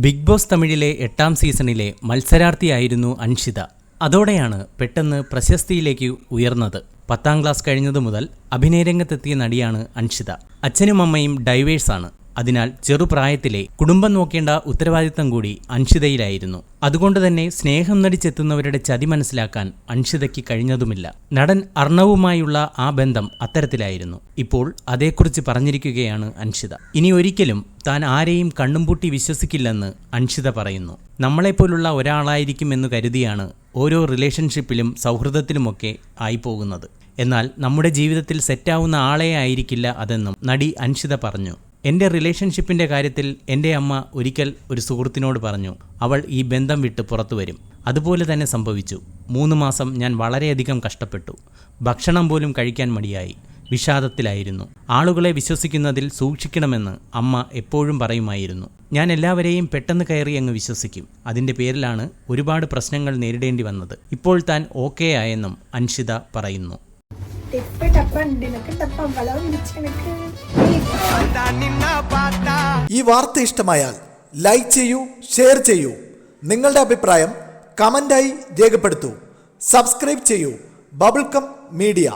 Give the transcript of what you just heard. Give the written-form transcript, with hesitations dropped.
Big boss തമിഴിലെ 8ാം സീസണിലെ മത്സരാർത്ഥിയായിരുന്നു അൻഷിത. അതോടെയാണ് പെട്ടെന്ന് പ്രശസ്തിയിലേക്ക് ഉയർന്നത്. 10ാം ക്ലാസ് കഴിഞ്ഞതു മുതൽ അഭിനയരംഗത്തെത്തിയ നടിയാണ് അൻഷിത. അച്ഛനും അമ്മയും ഡൈവേഴ്സാണ്. അതിനാൽ ചെറുപ്രായത്തിലെ കുടുംബം നോക്കേണ്ട ഉത്തരവാദിത്തം കൂടി അൻഷിതയിലായിരുന്നു. അതുകൊണ്ട് തന്നെ സ്നേഹം നടിച്ചെത്തുന്നവരുടെ ചതി മനസ്സിലാക്കാൻ അൻഷിതയ്ക്ക് കഴിഞ്ഞതുമില്ല. നടൻ അർണവുമായുള്ള ആ ബന്ധം അത്തരത്തിലായിരുന്നു. ഇപ്പോൾ അതേക്കുറിച്ച് പറഞ്ഞിരിക്കുകയാണ് അൻഷിത. ഇനി ഒരിക്കലും താൻ ആരെയും കണ്ണുംപൂട്ടി വിശ്വസിക്കില്ലെന്ന് അൻഷിത പറയുന്നു. നമ്മളെപ്പോലുള്ള ഒരാളായിരിക്കുമെന്ന് കരുതിയാണ് ഓരോ റിലേഷൻഷിപ്പിലും സൗഹൃദത്തിലുമൊക്കെ ആയിപ്പോകുന്നത്. എന്നാൽ നമ്മുടെ ജീവിതത്തിൽ സെറ്റാവുന്ന ആളെ ആയിരിക്കില്ല അതെന്നും നടി അൻഷിത പറഞ്ഞു. എൻ്റെ റിലേഷൻഷിപ്പിൻ്റെ കാര്യത്തിൽ എൻ്റെ അമ്മ ഒരിക്കൽ ഒരു സുഹൃത്തിനോട് പറഞ്ഞു, അവൾ ഈ ബന്ധം വിട്ട് പുറത്തു വരും. അതുപോലെ തന്നെ സംഭവിച്ചു. 3 മാസം ഞാൻ വളരെയധികം കഷ്ടപ്പെട്ടു. ഭക്ഷണം പോലും കഴിക്കാൻ മടിയായി. വിഷാദത്തിലായിരുന്നു. ആളുകളെ വിശ്വസിക്കുന്നതിൽ സൂക്ഷിക്കണമെന്ന് അമ്മ എപ്പോഴും പറയുമായിരുന്നു. ഞാൻ എല്ലാവരെയും പെട്ടെന്ന് കയറി അങ്ങ് വിശ്വസിക്കും. അതിൻ്റെ പേരിലാണ് ഒരുപാട് പ്രശ്നങ്ങൾ നേരിടേണ്ടി വന്നത്. ഇപ്പോൾ താൻ ഓക്കെ ആയെന്നും അൻഷിത പറയുന്നു. ഈ വാർത്ത ഇഷ്ടമായാൽ ലൈക്ക് ചെയ്യൂ, ഷെയർ ചെയ്യൂ. നിങ്ങളുടെ അഭിപ്രായം കമന്റായി രേഖപ്പെടുത്തൂ. സബ്സ്ക്രൈബ് ചെയ്യൂ ബബിൾകം മീഡിയ.